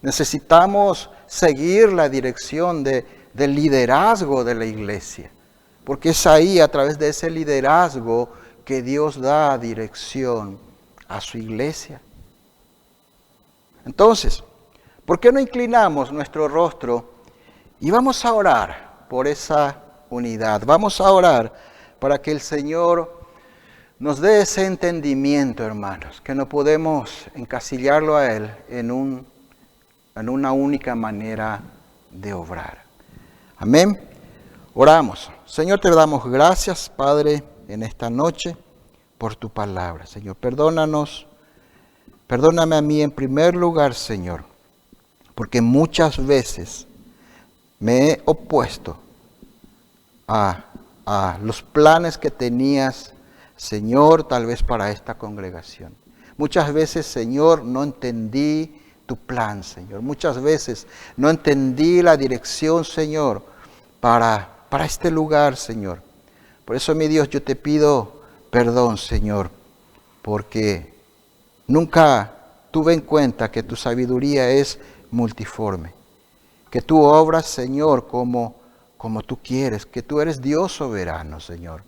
Necesitamos seguir la dirección del liderazgo de la iglesia, porque es ahí, a través de ese liderazgo, que Dios da dirección a su iglesia. Entonces, ¿por qué no inclinamos nuestro rostro y vamos a orar por esa unidad? Vamos a orar para que el Señor nos dé ese entendimiento, hermanos, que no podemos encasillarlo a Él en una única manera de obrar. Amén. Oramos. Señor, te damos gracias, Padre, en esta noche por tu palabra. Señor, perdónanos. Perdóname a mí en primer lugar, Señor, porque muchas veces me he opuesto a los planes que tenías, Señor, tal vez para esta congregación. Muchas veces, Señor, no entendí tu plan, Señor. Muchas veces no entendí la dirección, Señor, para este lugar, Señor. Por eso, mi Dios, yo te pido perdón, Señor, porque nunca tuve en cuenta que tu sabiduría es multiforme, que tú obras, Señor, como tú quieres, que tú eres Dios soberano, Señor,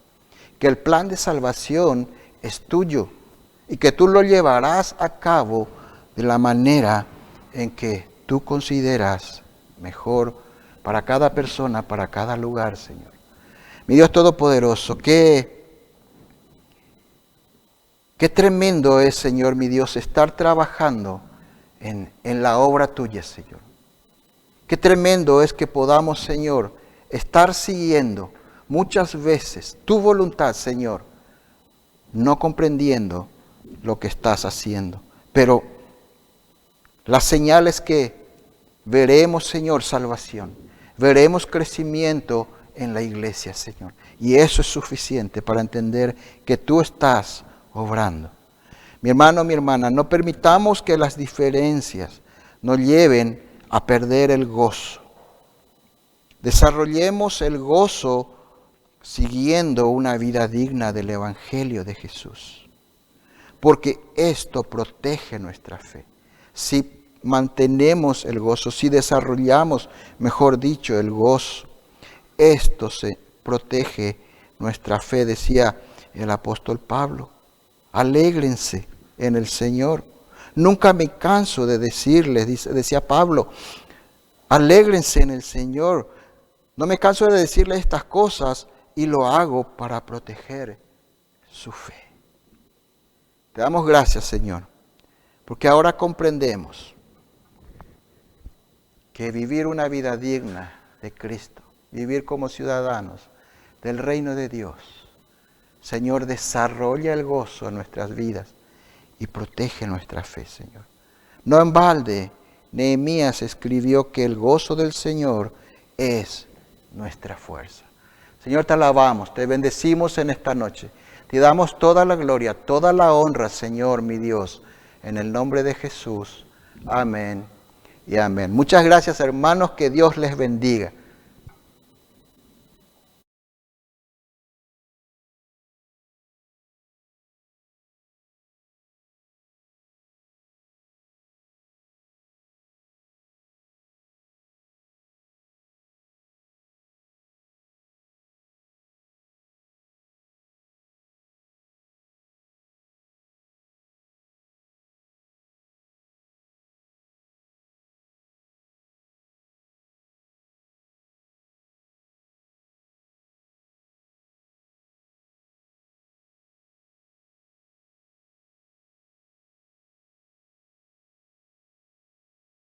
que el plan de salvación es tuyo y que tú lo llevarás a cabo de la manera en que tú consideras mejor para cada persona, para cada lugar, Señor. Mi Dios Todopoderoso, qué tremendo es, Señor, mi Dios, estar trabajando en la obra tuya, Señor. Qué tremendo es que podamos, Señor, estar siguiendo muchas veces tu voluntad, Señor, no comprendiendo lo que estás haciendo. Pero la señal es que veremos, Señor, salvación, veremos crecimiento en la iglesia, Señor. Y eso es suficiente para entender que tú estás obrando. Mi hermano, mi hermana, no permitamos que las diferencias nos lleven a perder el gozo. Desarrollemos el gozo siguiendo una vida digna del Evangelio de Jesús, porque esto protege nuestra fe. Si mantenemos el gozo, si desarrollamos, mejor dicho, el gozo, esto se protege nuestra fe, decía el apóstol Pablo. Alégrense en el Señor. Nunca me canso de decirles, decía Pablo, alégrense en el Señor. No me canso de decirles estas cosas y lo hago para proteger su fe. Te damos gracias, Señor, porque ahora comprendemos que vivir una vida digna de Cristo, vivir como ciudadanos del reino de Dios, Señor, desarrolla el gozo en nuestras vidas y protege nuestra fe, Señor. No en balde, Nehemías escribió que el gozo del Señor es nuestra fuerza. Señor, te alabamos, te bendecimos en esta noche. Te damos toda la gloria, toda la honra, Señor, mi Dios, en el nombre de Jesús. Amén y amén. Muchas gracias, hermanos, que Dios les bendiga.